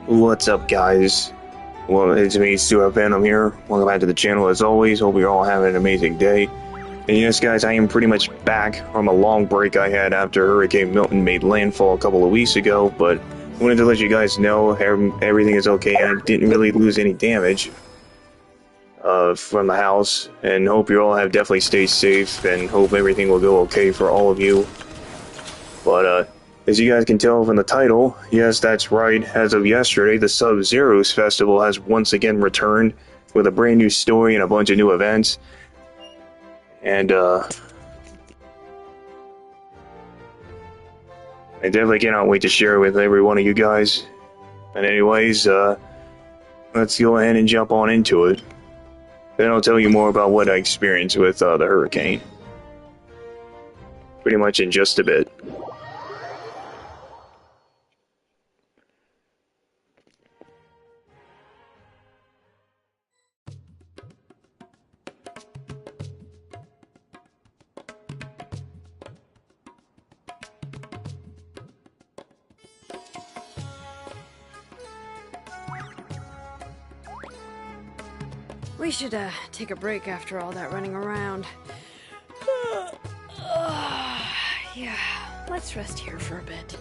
What's up, guys? Well, it's me, Stuart Phantom here. Welcome back to the channel as always. Hope you're all having an amazing day. And yes, guys, I am pretty much back from a long break I had after Hurricane Milton made landfall a couple of weeks ago, but I wanted to let you guys know everything is okay. I didn't really lose any damage from the house, and hope you all have definitely stayed safe, and hope everything will go okay for all of you. But, as you guys can tell from the title, yes, that's right, as of yesterday, the Subzeruz Festival has once again returned with a brand new story and a bunch of new events. And, I definitely cannot wait to share it with every one of you guys. And anyways, let's go ahead and jump on into it. Then I'll tell you more about what I experienced with, the hurricane. Pretty much in just a bit. We should, take a break after all that running around. Yeah, let's rest here for a bit.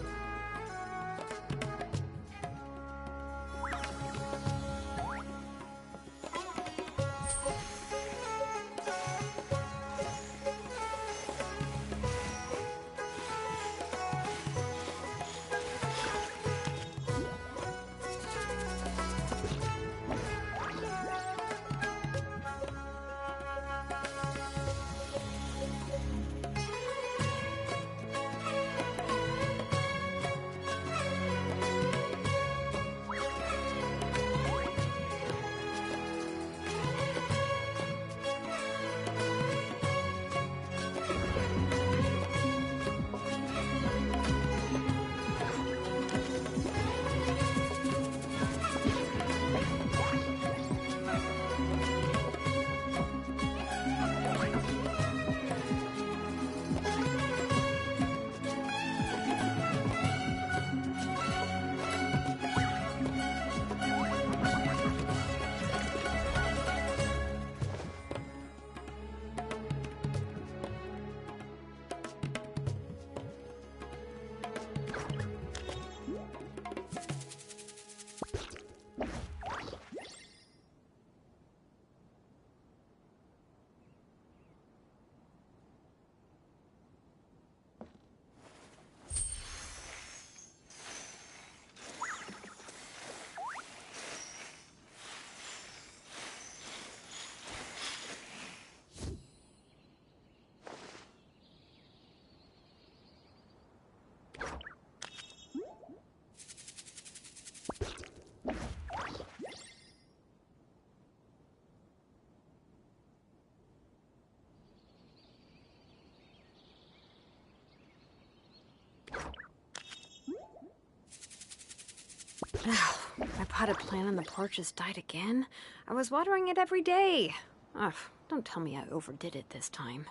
My potted plant on the porch has died again. I was watering it every day. Ugh, don't tell me I overdid it this time.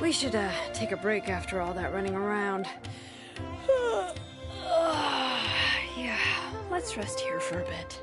We should, take a break after all that running around. Yeah, let's rest here for a bit.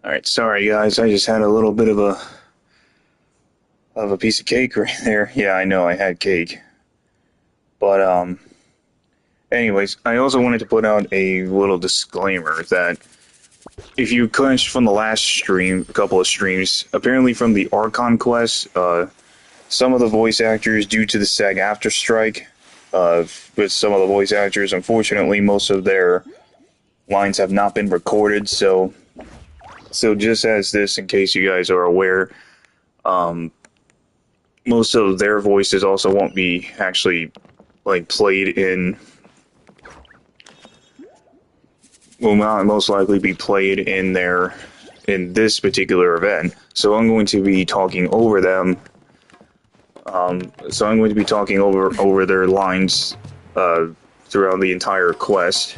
Alright, sorry guys, I just had a little bit of a piece of cake right there. Yeah, I know I had cake. But anyways, I also wanted to put out a little disclaimer that if you clinched from the last stream, a couple of streams, apparently from the Archon quest, some of the voice actors, due to the SAG-AFTRA strike, with some of the voice actors, unfortunately, most of their lines have not been recorded, so just as this, in case you guys are aware, most of their voices also won't be actually, like, played in, will not most likely be played in this particular event, so I'm going to be talking over them, so I'm going to be talking over their lines, throughout the entire quest,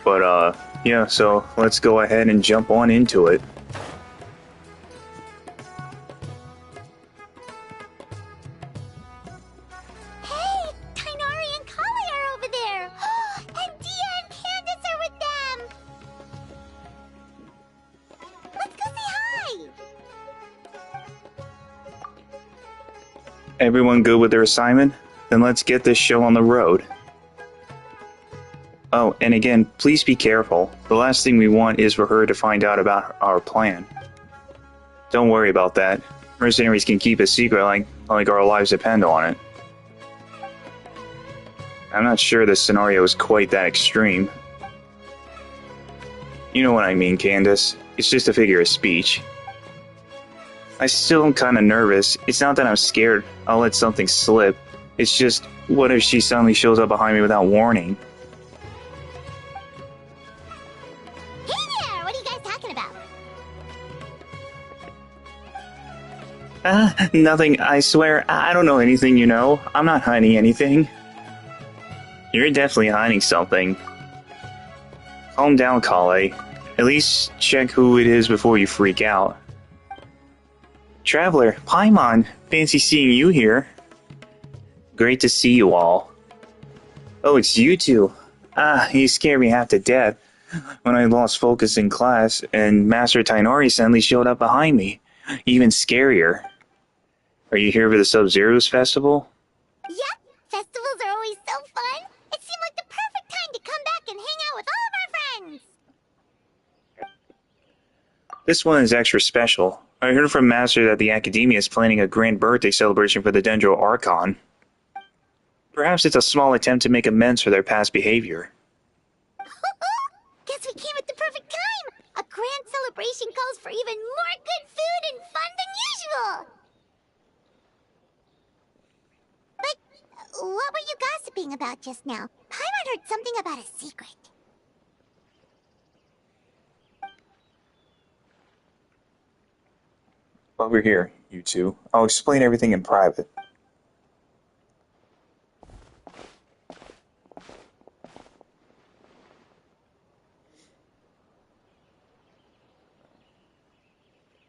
but, yeah, so let's go ahead and jump on into it. Hey, Tainari and Kali are over there! And Dia and Candace are with them! Let's go say hi! Everyone good with their assignment? Then let's get this show on the road. Oh, and again, please be careful. The last thing we want is for her to find out about our plan. Don't worry about that. Mercenaries can keep a secret like our lives depend on it. I'm not sure this scenario is quite that extreme. You know what I mean, Candace. It's just a figure of speech. I still am kinda nervous. It's not that I'm scared I'll let something slip. It's just, what if she suddenly shows up behind me without warning? Hey there! What are you guys talking about? Nothing, I swear. I don't know anything, you know. I'm not hiding anything. You're definitely hiding something. Calm down, Kale. At least check who it is before you freak out. Traveler, Paimon, fancy seeing you here. Great to see you all. Oh, it's you two. You scared me half to death when I lost focus in class and Master Tainari suddenly showed up behind me. Even scarier. Are you here for the Subzeruz festival? Yep, festivals are always so fun. It seemed like the perfect time to come back and hang out with all of our friends. This one is extra special. I heard from Master that the Academia is planning a grand birthday celebration for the Dendro Archon. Perhaps it's a small attempt to make amends for their past behavior. Guess we came at the perfect time. A grand celebration calls for even more good food and fun than usual. But what were you gossiping about just now? Paimon heard something about a secret. Over here, you two. I'll explain everything in private.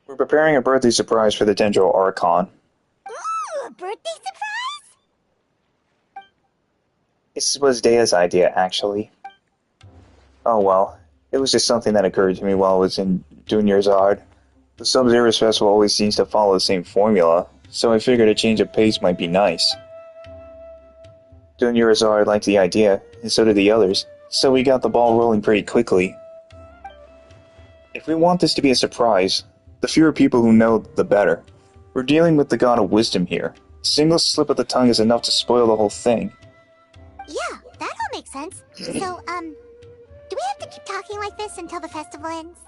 We're preparing a birthday surprise for the Dendro Archon. Ooh, a birthday surprise? This was Dea's idea, actually. Oh well, it was just something that occurred to me while I was in Dunyarzad. The Subzeruz festival always seems to follow the same formula, so I figured a change of pace might be nice. Dunyarzad liked the idea, and so did the others, so we got the ball rolling pretty quickly. If we want this to be a surprise, the fewer people who know, the better. We're dealing with the god of wisdom here. A single slip of the tongue is enough to spoil the whole thing. Yeah, that all makes sense. So, do we have to keep talking like this until the festival ends?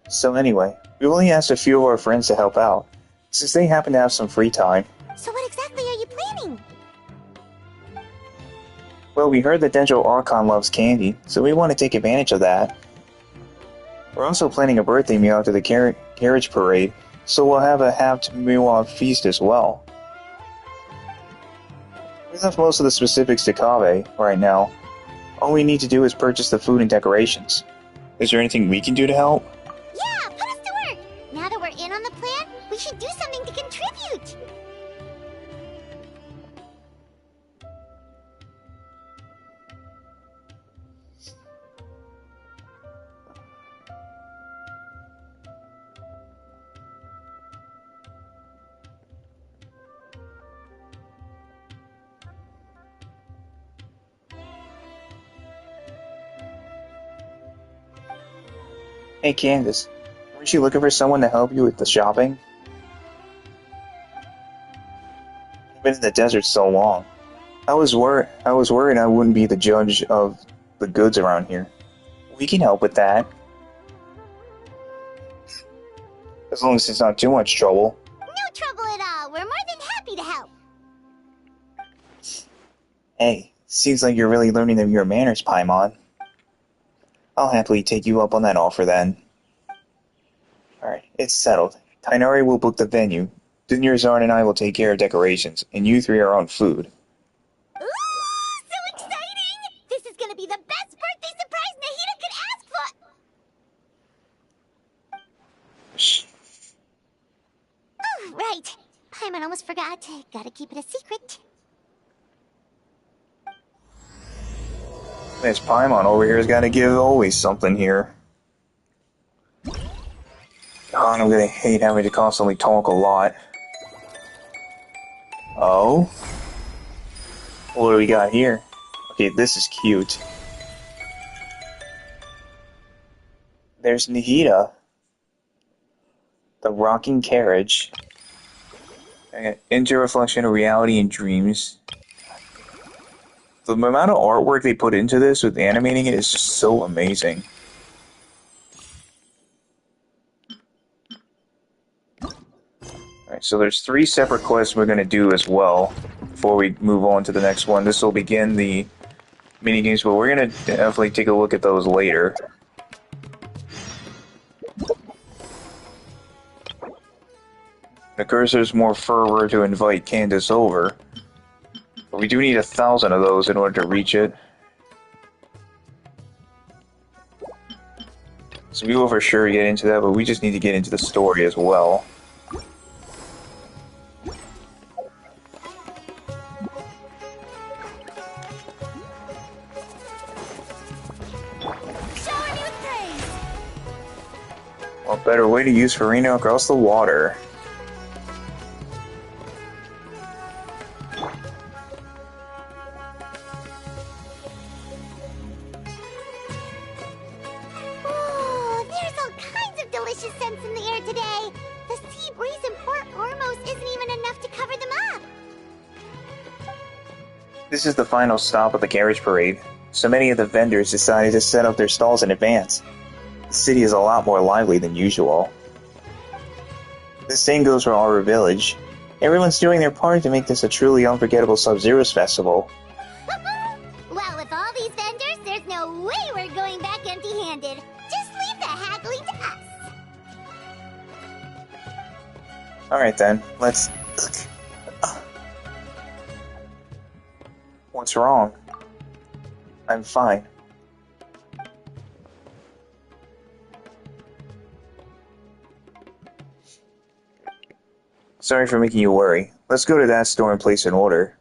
So anyway, we only asked a few of our friends to help out, since they happen to have some free time. So what exactly are you planning? Well, we heard that Dendro Archon loves candy, so we want to take advantage of that. We're also planning a birthday meal after the carriage parade, so we'll have a half-meal feast as well. We left most of the specifics to Kaveh right now. All we need to do is purchase the food and decorations. Is there anything we can do to help? Yeah, put us to work! Now that we're in on the plan, we should do something to contribute! Hey Candace, weren't you looking for someone to help you with the shopping? You've been in the desert so long. I was worried I wouldn't be the judge of the goods around here. We can help with that. As long as it's not too much trouble. No trouble at all. We're more than happy to help. Hey, seems like you're really learning your manners, Paimon. I'll happily take you up on that offer then. Alright, it's settled. Tainari will book the venue. Dunyarzarn and I will take care of decorations, and you three are on food. Ooh, so exciting! This is gonna be the best birthday surprise Nahida could ask for! Shh. Oh, right. Paimon almost forgot. Gotta keep it a secret. Miss Paimon over here has got to give always something here. God, I'm gonna hate having to constantly talk a lot. Oh? What do we got here? Okay, this is cute. There's Nahida. The rocking carriage. Interreflection of reality and dreams. The amount of artwork they put into this with animating it is just so amazing. Alright, so there's 3 separate quests we're going to do as well before we move on to the next one. This will begin the minigames, but we're going to definitely take a look at those later. The cursor's more fervor to invite Candace over. But we do need 1,000 of those in order to reach it. So we will for sure get into that, but we just need to get into the story as well. Shower me with praise! What better way to use Farina across the water? Oh, there's all kinds of delicious scents in the air today. The sea breeze in Port Ormos isn't even enough to cover them up. This is the final stop of the carriage parade, so many of the vendors decided to set up their stalls in advance. The city is a lot more lively than usual. The same goes for our village. Everyone's doing their part to make this a truly unforgettable Subzeruz festival. Well, with all these vendors, there's no way we're going back empty-handed. Just leave the haggling to us. Alright then, let's... What's wrong? I'm fine. Sorry for making you worry. Let's go to that store and place an order.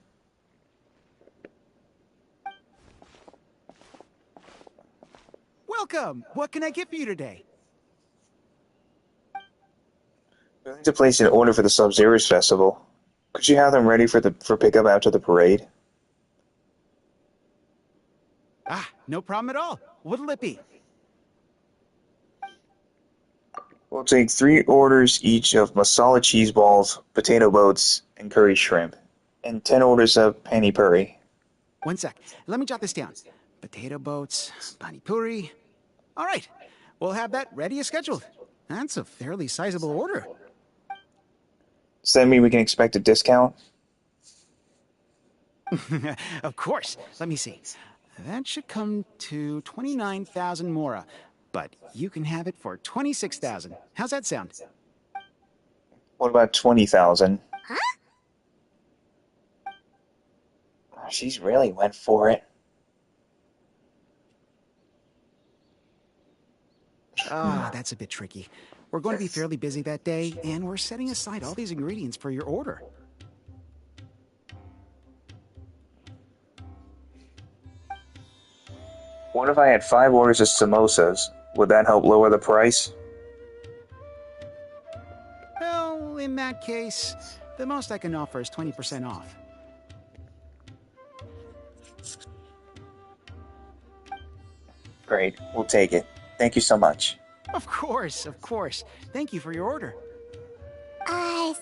Welcome! What can I get for you today? We need to place an order for the Subzeruz festival. Could you have them ready for pickup after the parade? Ah, no problem at all. What'll it be? We'll take 3 orders each of masala cheese balls, potato boats, and curry shrimp, and 10 orders of pani puri. One sec. Let me jot this down. Potato boats, pani puri. All right. We'll have that ready as scheduled. That's a fairly sizable order. Does that mean we can expect a discount? Of course. Let me see. That should come to 29,000 Mora. But you can have it for 26,000. How's that sound? What about 20,000? Huh? Oh, she's really went for it. Ah, that's a bit tricky. We're going to be fairly busy that day, and we're setting aside all these ingredients for your order. What if I had 5 orders of samosas? Would that help lower the price? Well, in that case, the most I can offer is 20% off. Great, we'll take it. Thank you so much. Of course, of course. Thank you for your order.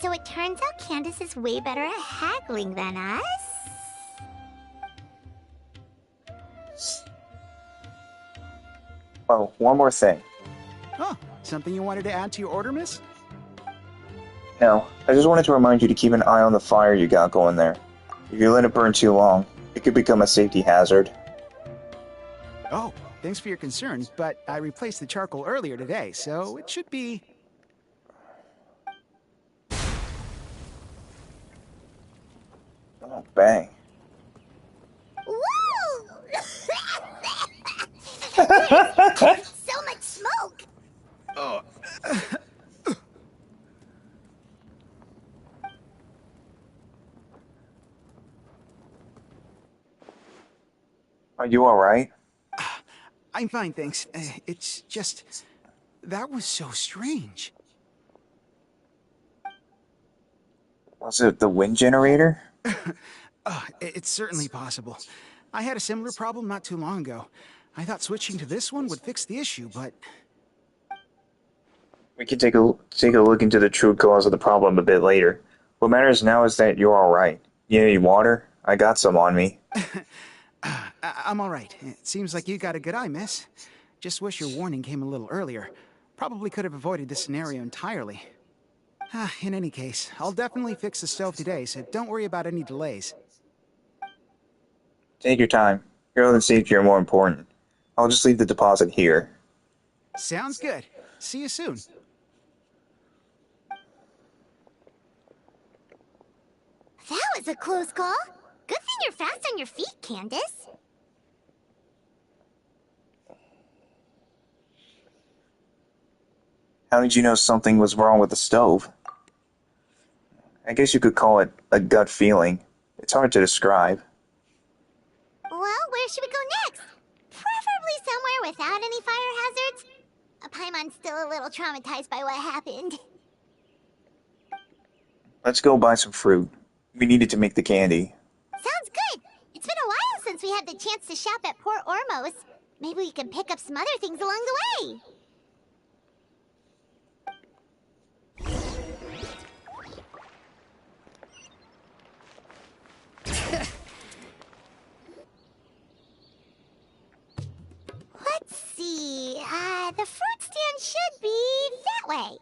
So it turns out Candace is way better at haggling than us? Oh, one more thing. Oh, something you wanted to add to your order, miss? No, I just wanted to remind you to keep an eye on the fire you got going there. If you let it burn too long, it could become a safety hazard. Oh, thanks for your concern, but I replaced the charcoal earlier today, so it should be... Oh, bang. Woo! So much smoke! Oh. Are you alright? I'm fine, thanks. It's just... That was so strange. Was it the wind generator? It's certainly possible. I had a similar problem not too long ago. I thought switching to this one would fix the issue, but... We can take a look into the true cause of the problem a bit later. What matters now is that you're alright. You need water? I got some on me. I'm alright. It seems like you got a good eye, miss. Just wish your warning came a little earlier. Probably could have avoided this scenario entirely. In any case, I'll definitely fix the stove today, so don't worry about any delays. Take your time. Your own safety are more important. I'll just leave the deposit here. Sounds good. See you soon. That was a close call. Good thing you're fast on your feet, Candace. How did you know something was wrong with the stove? I guess you could call it a gut feeling. It's hard to describe. Well, where should we go next? Preferably somewhere without any fire hazards. Paimon's still a little traumatized by what happened. Let's go buy some fruit. We needed to make the candy. Sounds good. It's been a while since we had the chance to shop at Port Ormos. Maybe we can pick up some other things along the way. Let's see. The fruit stand should be that way.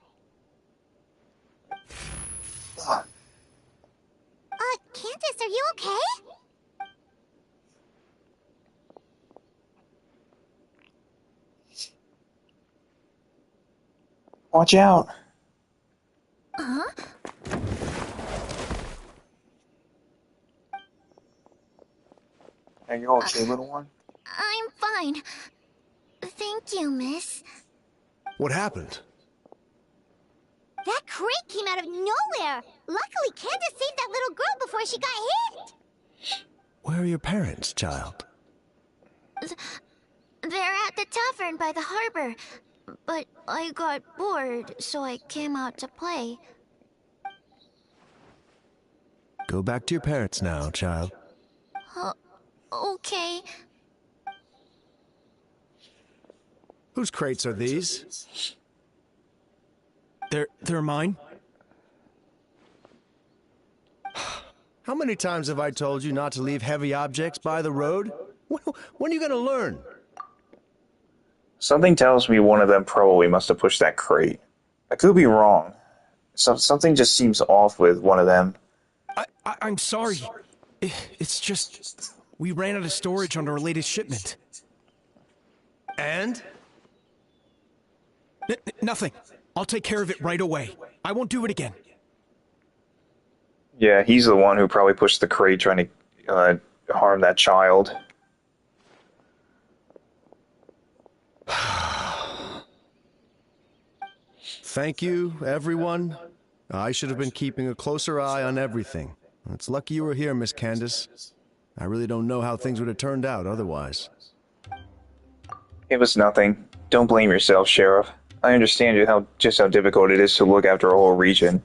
Candace, are you okay? Watch out! Huh? Are you okay, little one? I'm fine. Thank you, miss. What happened? That crate came out of nowhere. Luckily, Candace saved that little girl before she got hit. Where are your parents, child? They're at the tavern by the harbor. But I got bored, so I came out to play. Go back to your parents now, child. Okay. Whose crates are these? They're mine? How many times have I told you not to leave heavy objects by the road? When are you gonna learn? Something tells me one of them probably must have pushed that crate. I could be wrong. Something just seems off with one of them. I'm sorry. It's just... we ran out of storage on our latest shipment. And? Nothing. I'll take care of it right away. I won't do it again. Yeah, he's the one who probably pushed the crate trying to harm that child. Thank you, everyone. I should have been keeping a closer eye on everything. It's lucky you were here, Miss Candace. I really don't know how things would have turned out otherwise. It was nothing. Don't blame yourself, Sheriff. I understand just how difficult it is to look after a whole region.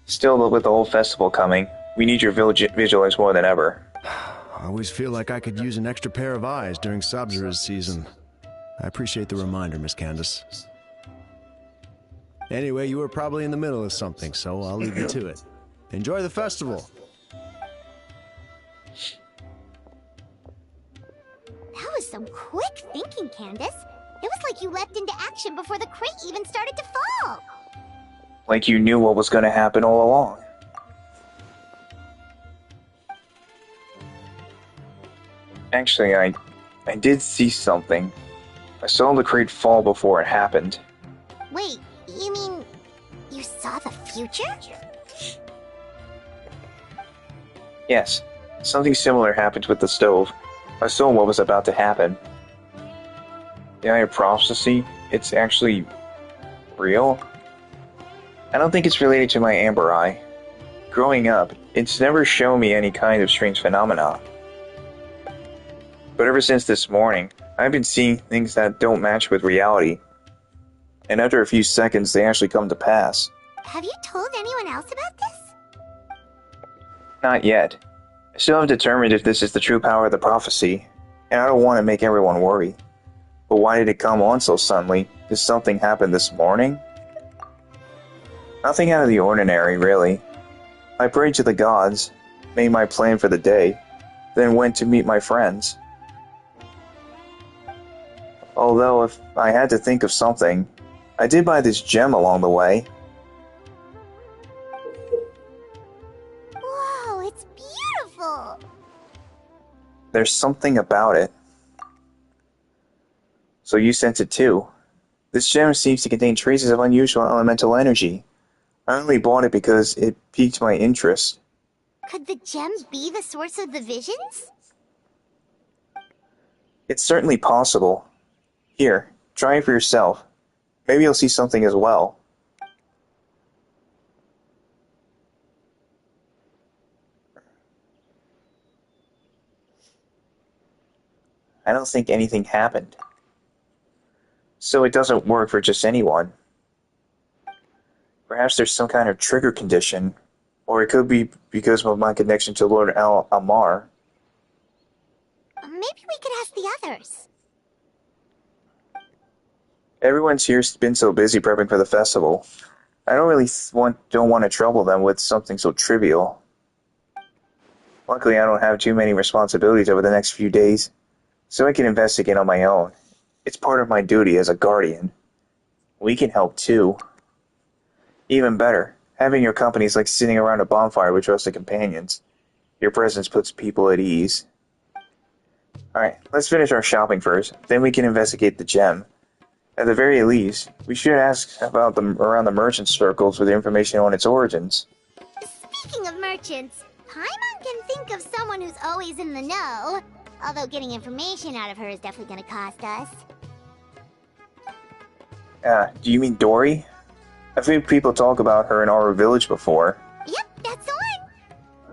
Still, with the whole festival coming, we need your vigilance more than ever. I always feel like I could use an extra pair of eyes during Subzeruz season. I appreciate the reminder, Miss Candace. Anyway, you were probably in the middle of something, so I'll leave you to it. Enjoy the festival. That was some quick thinking, Candace. It was like you leapt into action before the crate even started to fall. Like you knew what was going to happen all along. Actually, I did see something. I saw the crate fall before it happened. Wait, you mean you saw the future? Yes, something similar happened with the stove. I saw what was about to happen. The Eye of Prophecy, it's actually real? I don't think it's related to my Amber Eye. Growing up, it's never shown me any kind of strange phenomena. But ever since this morning, I've been seeing things that don't match with reality. And after a few seconds, they actually come to pass. Have you told anyone else about this? Not yet. I still haven't determined if this is the true power of the prophecy, and I don't want to make everyone worry. But why did it come on so suddenly? Did something happen this morning? Nothing out of the ordinary, really. I prayed to the gods, made my plan for the day, then went to meet my friends. Although, if I had to think of something, I did buy this gem along the way. Whoa, it's beautiful! There's something about it. So you sense it too. This gem seems to contain traces of unusual elemental energy. I only bought it because it piqued my interest. Could the gem be the source of the visions? It's certainly possible. Here, try it for yourself. Maybe you'll see something as well. I don't think anything happened. So it doesn't work for just anyone. Perhaps there's some kind of trigger condition, or it could be because of my connection to Lord Amar. Maybe we could ask the others. Everyone's here's been so busy prepping for the festival. I don't really don't want to trouble them with something so trivial. Luckily, I don't have too many responsibilities over the next few days, so I can investigate on my own. It's part of my duty as a guardian. We can help too. Even better, having your company is like sitting around a bonfire with trusted companions. Your presence puts people at ease. Alright, let's finish our shopping first, then we can investigate the gem. At the very least, we should ask about around the merchant circles with information on its origins. Speaking of merchants, Paimon can think of someone who's always in the know. Although getting information out of her is definitely gonna cost us. Do you mean Dory? I've heard people talk about her in our village before. Yep, that's the one.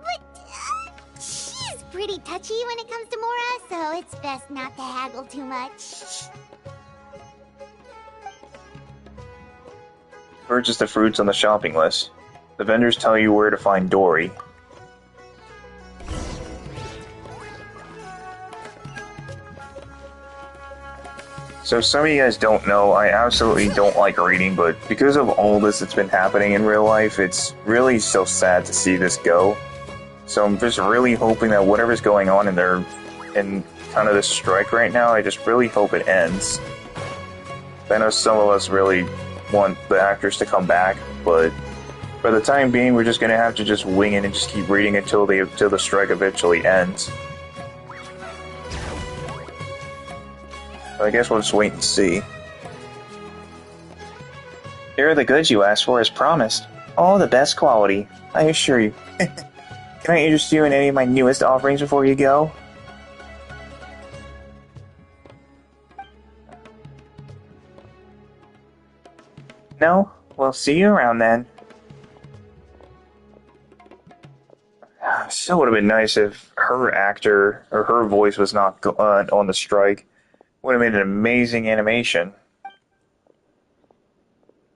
But she's pretty touchy when it comes to Mora, so it's best not to haggle too much. Purchase the fruits on the shopping list. The vendors tell you where to find Dory. So some of you guys don't know, I absolutely don't like reading, but because of all this that's been happening in real life, it's really so sad to see this go. So I'm just really hoping that whatever's going on in there, in kind of this strike right now, I just really hope it ends. I know some of us really want the actors to come back, but for the time being, we're just gonna have to just wing it and just keep reading until the strike eventually ends. So I guess we'll just wait and see. Here are the goods you asked for as promised. All the best quality, I assure you. Can I interest you in any of my newest offerings before you go? No? Well, see you around then. So would have been nice if her actor or her voice was not on the strike. Would have made an amazing animation.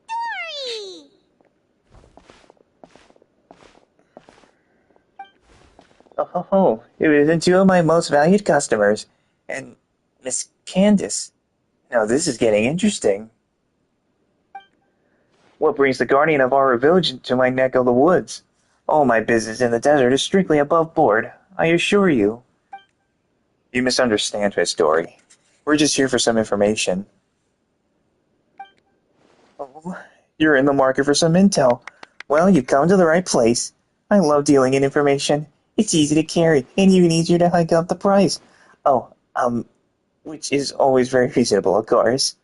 Dory! Oh, it isn't two of my most valued customers. And Miss Candace. Now this is getting interesting. What brings the guardian of our village to my neck of the woods? All my business in the desert is strictly above board, I assure you. You misunderstand, Miss Dory. We're just here for some information. Oh, you're in the market for some intel. Well, you've come to the right place. I love dealing in information. It's easy to carry, and even easier to hike up the price. Oh, which is always very reasonable, of course.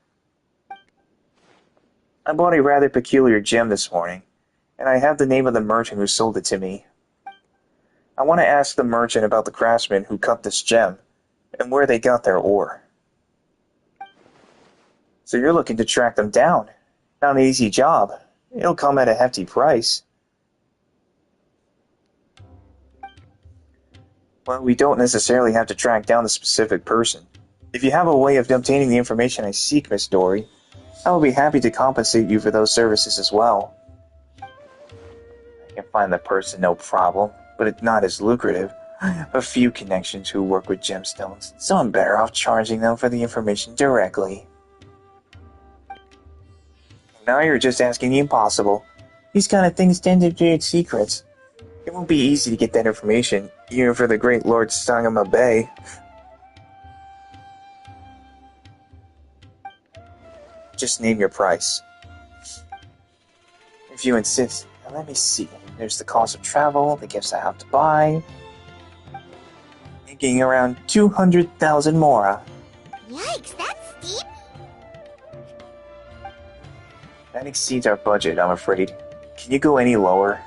I bought a rather peculiar gem this morning, and I have the name of the merchant who sold it to me. I want to ask the merchant about the craftsmen who cut this gem, and where they got their ore. So you're looking to track them down. Not an easy job. It'll come at a hefty price. Well, we don't necessarily have to track down the specific person. If you have a way of obtaining the information I seek, Miss Dory, I will be happy to compensate you for those services as well. I can find the person, no problem, but it's not as lucrative. I have a few connections who work with gemstones, so I'm better off charging them for the information directly. Now you're just asking the impossible. These kind of things tend to be secrets. It won't be easy to get that information, even for the great Lord Sangama Bay. Just name your price. If you insist. Now let me see. There's the cost of travel, the gifts I have to buy. Making around 200,000 mora. Yikes, that's steep. That exceeds our budget, I'm afraid. Can you go any lower?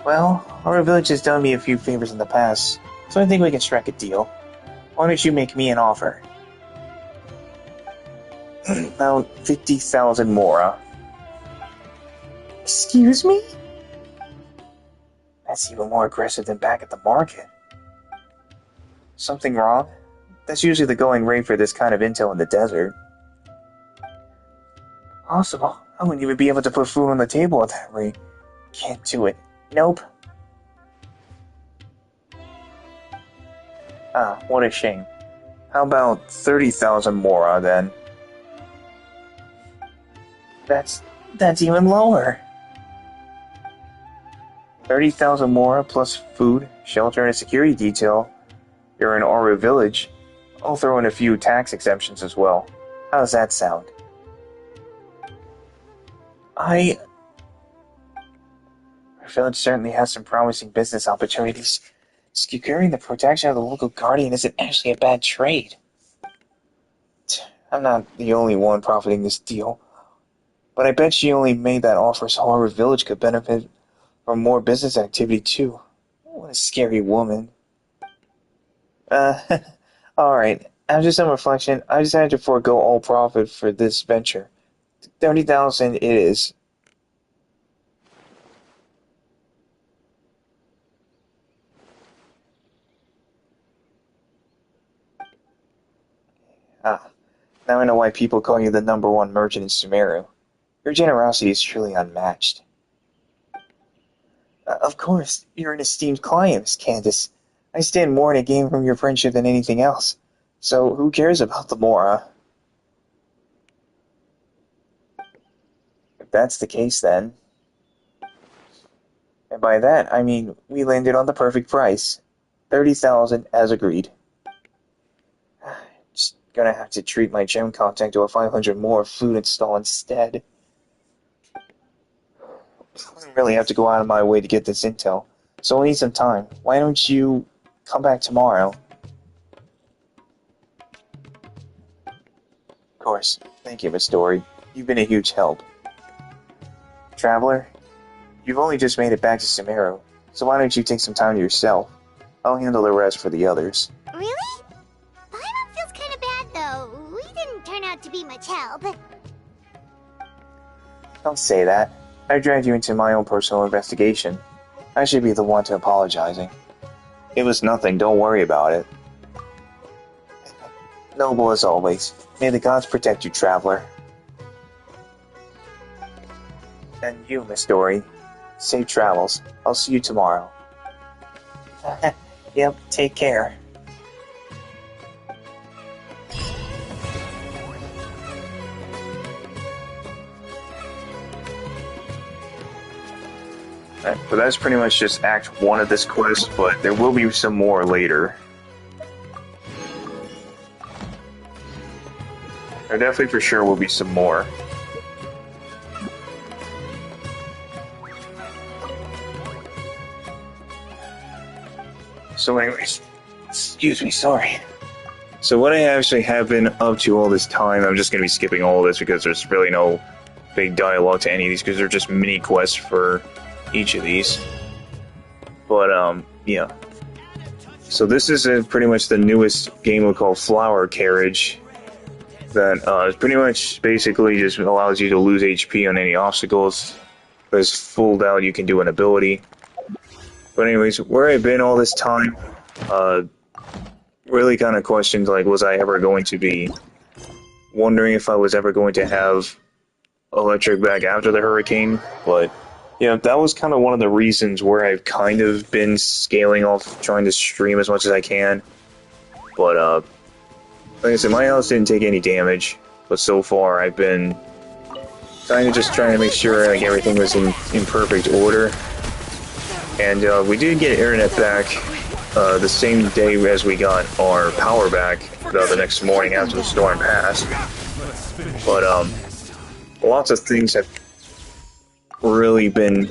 Well, our village has done me a few favors in the past, so I think we can strike a deal. Why don't you make me an offer? About 50,000 mora. Excuse me? That's even more aggressive than back at the market. Something wrong? That's usually the going rate for this kind of intel in the desert. Possible. I wouldn't even be able to put food on the table at that rate. Can't do it. Nope. Ah, what a shame. How about 30,000 mora then? That's even lower. 30,000 mora plus food, shelter, and a security detail. You're in Aru village. I'll throw in a few tax exemptions as well. How does that sound? Our village certainly has some promising business opportunities. Securing the protection of the local guardian isn't actually a bad trade. I'm not the only one profiting this deal, but I bet she only made that offer so our village could benefit from more business activity too. What a scary woman. Alright, after some reflection, I decided to forego all profit for this venture. 30,000 it is. Ah, now I know why people call you the #1 merchant in Sumeru. Your generosity is truly unmatched. Of course, you're an esteemed client, Miss Candace. I stand more to gain from your friendship than anything else. So who cares about the Mora? If that's the case, then. And by that, I mean we landed on the perfect price. 30,000 as agreed. Just Gonna have to treat my gem contact to a 500 more food install instead. I don't really have to go out of my way to get this intel, so I need some time. Why don't you come back tomorrow? Of course. Thank you, Miss Dory. You've been a huge help. Traveler, you've only just made it back to Sumeru, so why don't you take some time to yourself? I'll handle the rest for the others. Really? Paimon feels kind of bad, though. We didn't turn out to be much help. Don't say that. I dragged you into my own personal investigation. I should be the one to apologizing. It was nothing, don't worry about it. Noble as always. May the gods protect you, Traveler. And you, Miss Dory. Safe travels. I'll see you tomorrow. Yep, take care. But that's pretty much just Act 1 of this quest, but there will be some more later. There definitely for sure will be some more. So anyways, excuse me, sorry. So what I actually have been up to all this time, I'm just going to be skipping all of this because there's really no big dialogue to any of these because they're just mini quests for each of these. But, yeah. So this is pretty much the newest game we call Flower Carriage that is pretty much basically just allows you to lose HP on any obstacles. There's full out you can do an ability. But anyways, where I've been all this time, really kind of questioned, like, was I ever going to be wondering if I was ever going to have electric back after the hurricane, but yeah, that was kind of one of the reasons where I've kind of been scaling off trying to stream as much as I can. But, like I said, my house didn't take any damage, but so far I've been kind of just trying to make sure like everything was in perfect order. And we did get internet back the same day as we got our power back the next morning after the storm passed. But lots of things have really been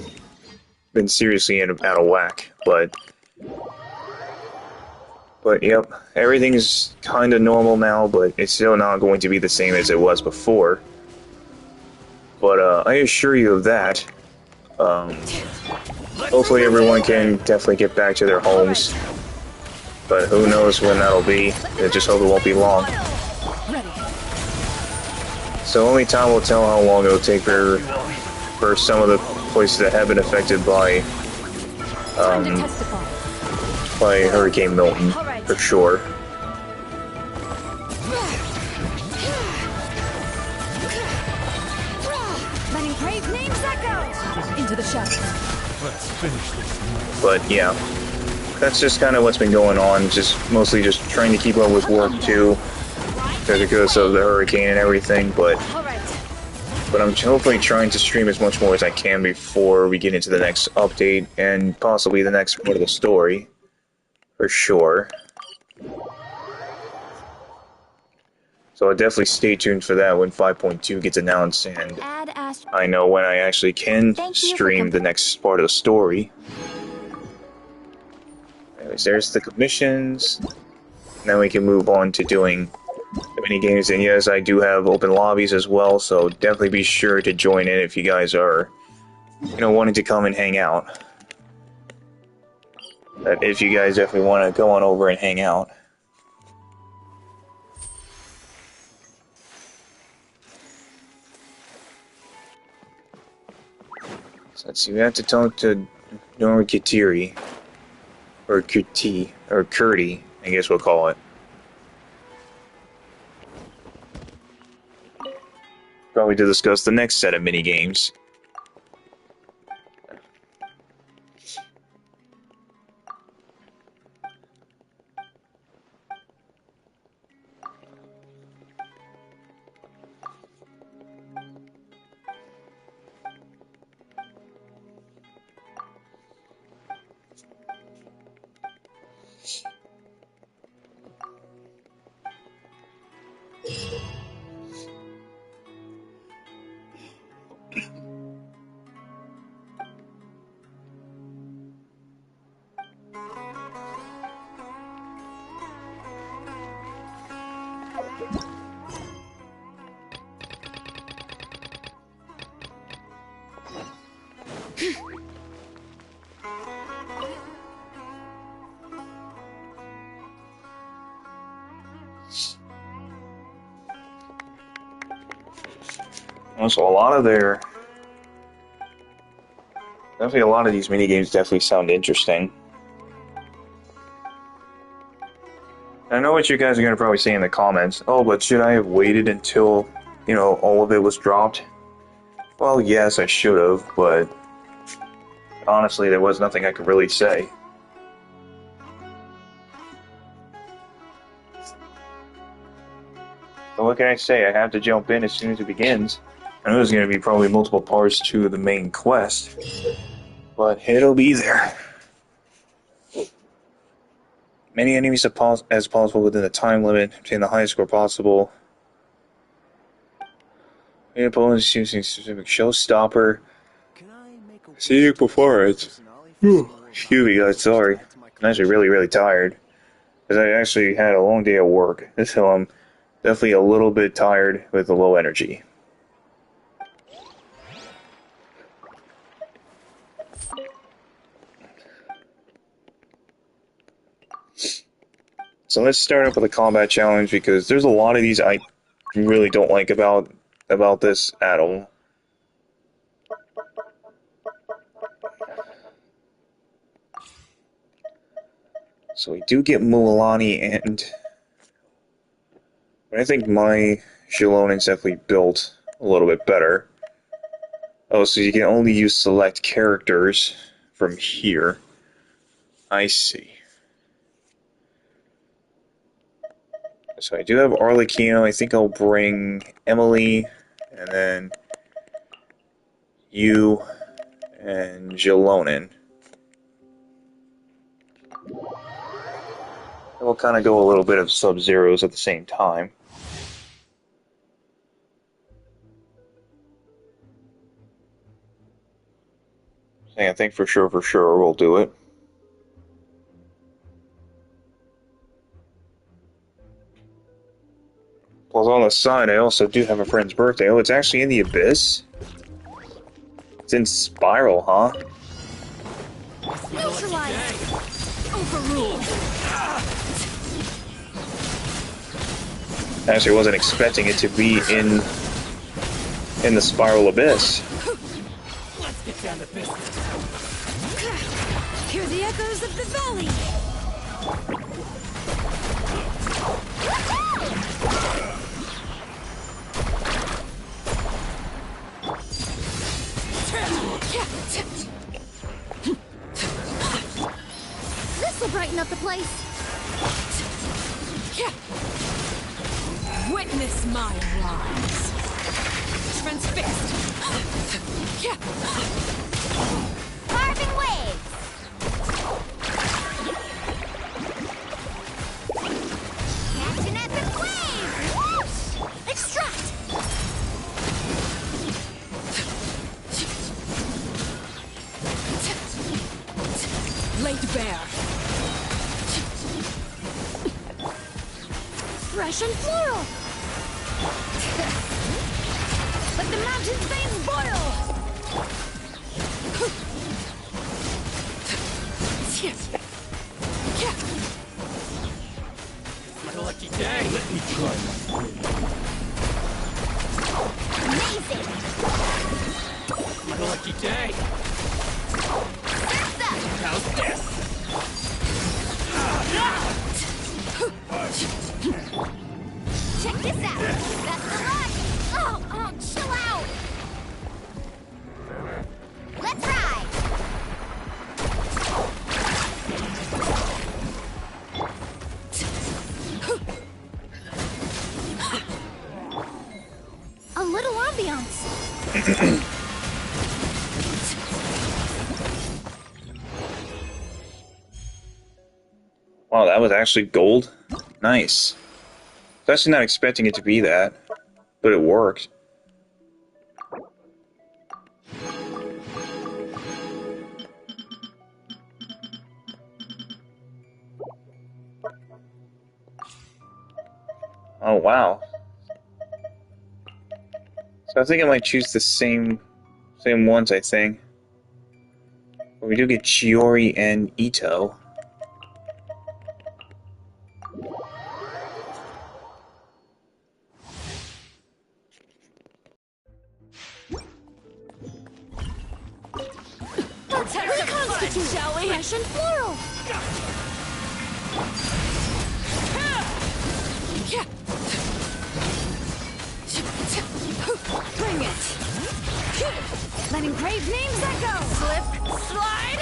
seriously out of whack. But yep, everything's kind of normal now, but it's still not going to be the same as it was before. But I assure you of that. Hopefully everyone can definitely get back to their homes. But who knows when that'll be. I just hope it won't be long. So only time will tell how long it'll take for some of the places that have been affected by Hurricane Milton, for sure. Letting brave names echo into the shadows. Let's finish this. But yeah, that's just kind of what's been going on. Just mostly just trying to keep up with work too, because of the hurricane and everything. But I'm hopefully trying to stream as much more as I can before we get into the next update and possibly the next part of the story, for sure. So I'll definitely stay tuned for that when 5.2 gets announced, and I know when I actually can stream the next part of the story. Anyways, there's the commissions. And then we can move on to doing the mini games. And yes, I do have open lobbies as well, so definitely be sure to join in if you guys are, wanting to come and hang out. If you guys definitely want to go on over and hang out. So let's see, we have to talk to Nora Katiri. Or Kurti, or Kurti, I guess we'll call it. Probably to discuss the next set of mini games. So definitely a lot of these mini games definitely sound interesting. I know what you guys are going to probably say in the comments. Oh, but should I have waited until, all of it was dropped? Well, yes, I should have, but honestly, there was nothing I could really say. But what can I say? I have to jump in as soon as it begins. I know there's going to be probably multiple parts to the main quest, but it'll be there. Many enemies as possible within the time limit, obtain the highest score possible. Any opponents using specific showstopper. Scenic performance. Excuse me, guys, sorry. I'm actually really, really tired. Because I actually had a long day at work, so I'm definitely a little bit tired with the low energy. So let's start up with a combat challenge, because there's a lot of these I really don't like about this at all. So we do get Mualani, and I think my Shalonen's definitely built a little bit better. Oh, so you can only use select characters from here. I see. So I do have Arlecchino. I think I'll bring Emily, and then you and Jalonen. And we'll kind of go a little bit of Subzeruz at the same time. I think for sure we'll do it. Plus, on the side, I also do have a friend's birthday. Oh, it's actually in the Abyss? It's in Spiral, huh? Neutralize! Overruled! I actually wasn't expecting it to be in the Spiral Abyss. Let's get down to business. Hear the echoes of the valley! This'll brighten up the place. Witness my rise. Transfixed. Carving waves. Catch an epic wave. Whoosh! Extract. Laid bare. Fresh and floral. Let the mountain's veins boil. What a lucky day. Let me try. Amazing. What a lucky day. Surf's up. How's this? Check this out. That's the luck. Oh, chill out. Let's ride. A little ambiance. Wow, that was actually gold? Nice. I was actually not expecting it to be that, but it worked. Oh, wow. So I think I might choose the same ones, I think. We do get Chiori and Ito. Let's have some fun, shall we? Fashion floral. Bring it. Let engraved names echo. Slip, slide.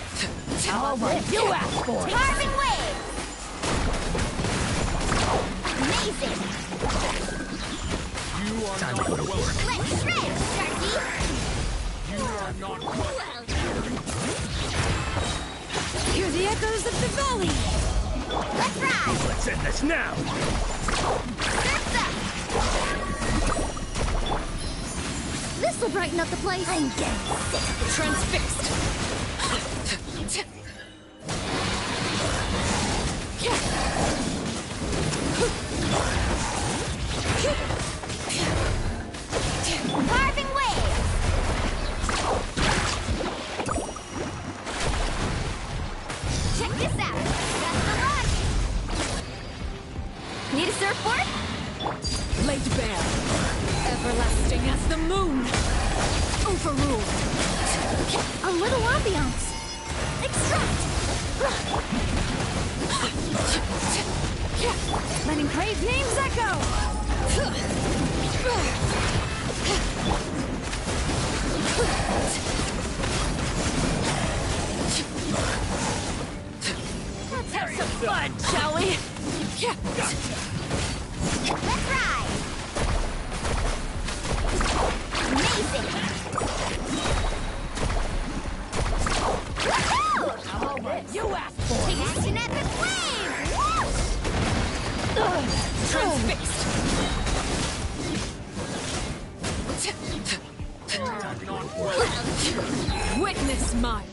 All what you asked for. Carving wave! Amazing! Time to go to work. Let's shred, Sharky! Hear the echoes of the valley. Let's ride! Let's end this now. Surf's up! This'll brighten up the place. I'm getting sick. Transfixed. Carving wave! Check this out! That's the launch! Need a surfboard? Laid bare. Everlasting as the moon. Overruled. A little ambiance. Extract! Let engraved names echo. Let's have some fun, shall we? Let's ride! Amazing! Woohoo! You asked for it. It's an epic wave! Transfixed. Witness mine.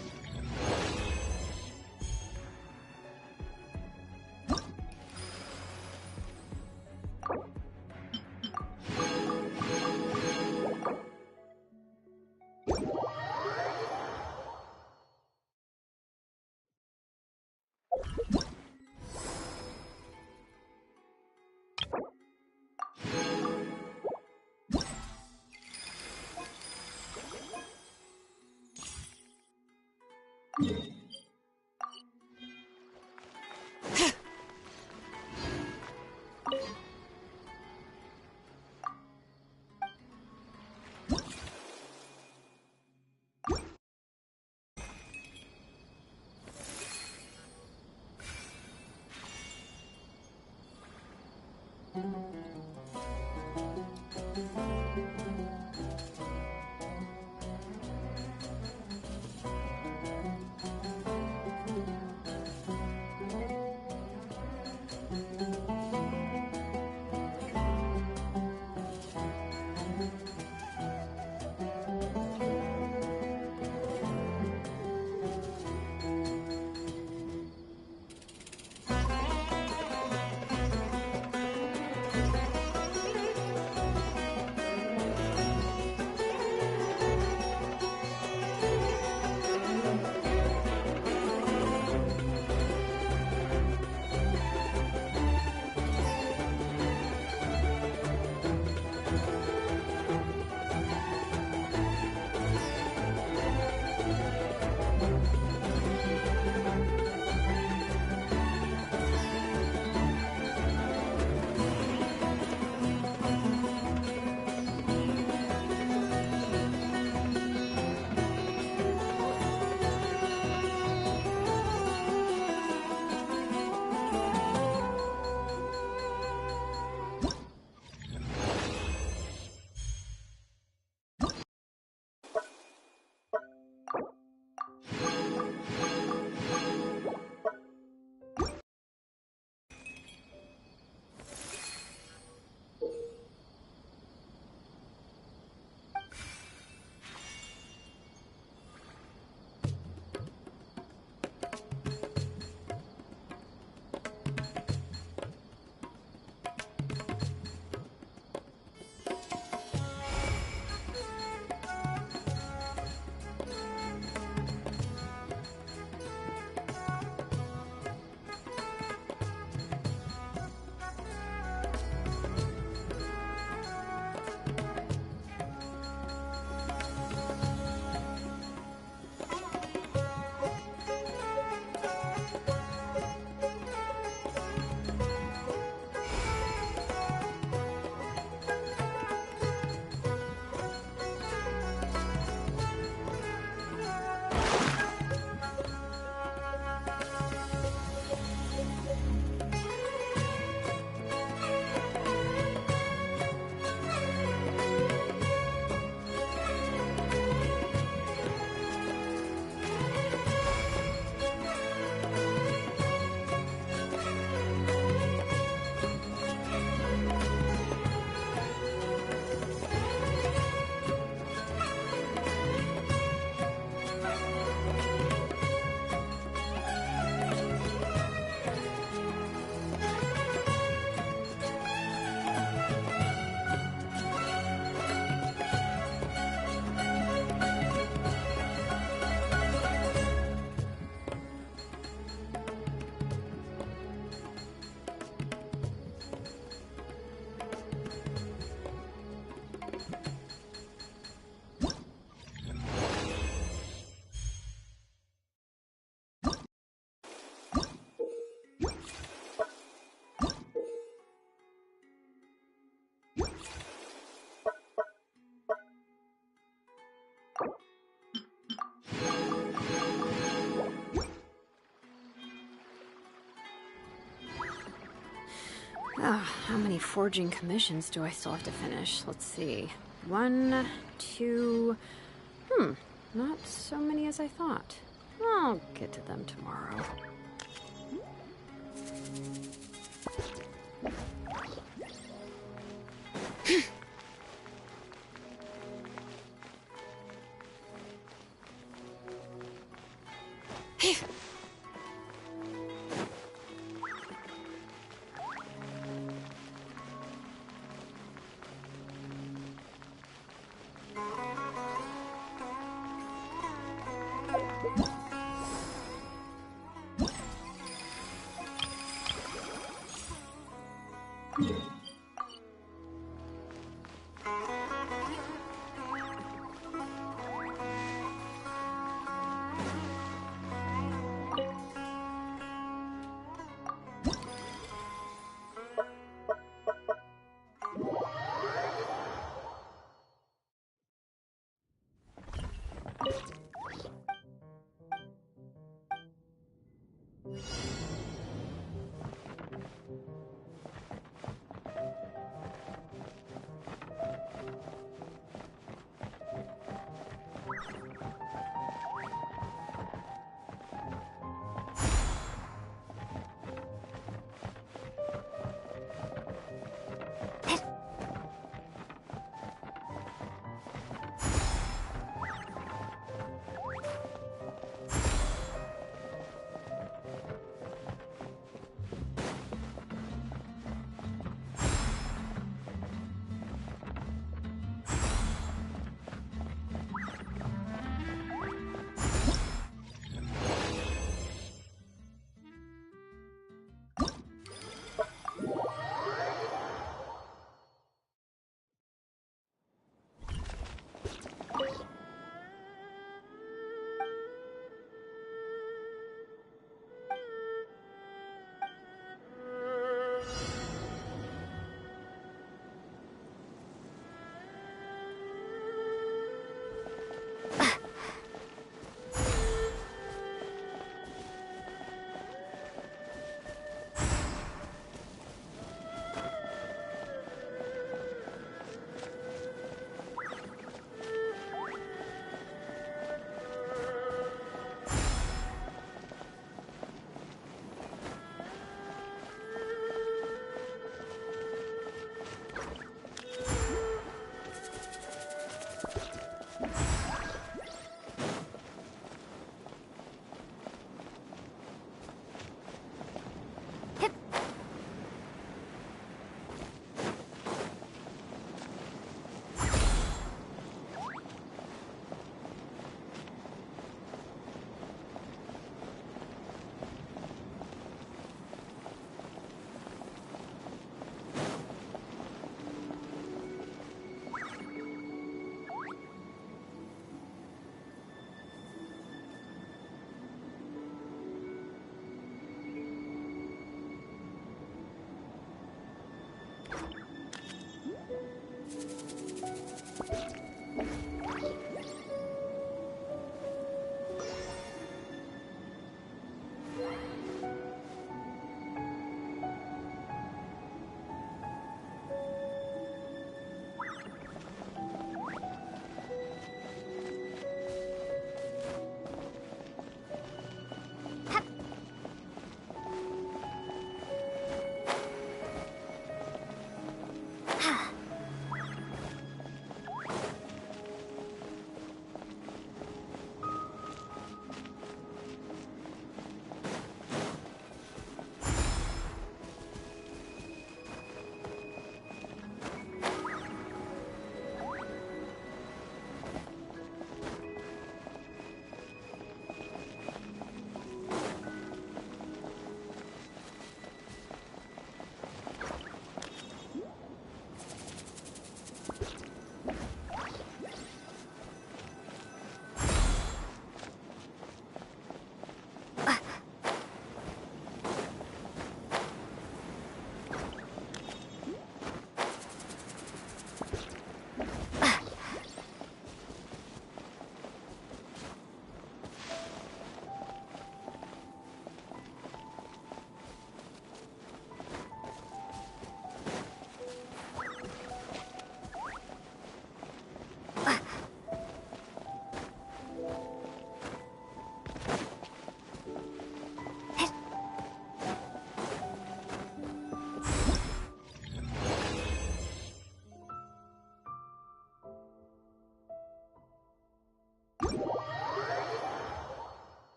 How many forging commissions do I still have to finish? Let's see. 1, 2... not so many as I thought. I'll get to them tomorrow.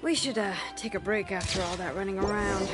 We should, take a break after all that running around.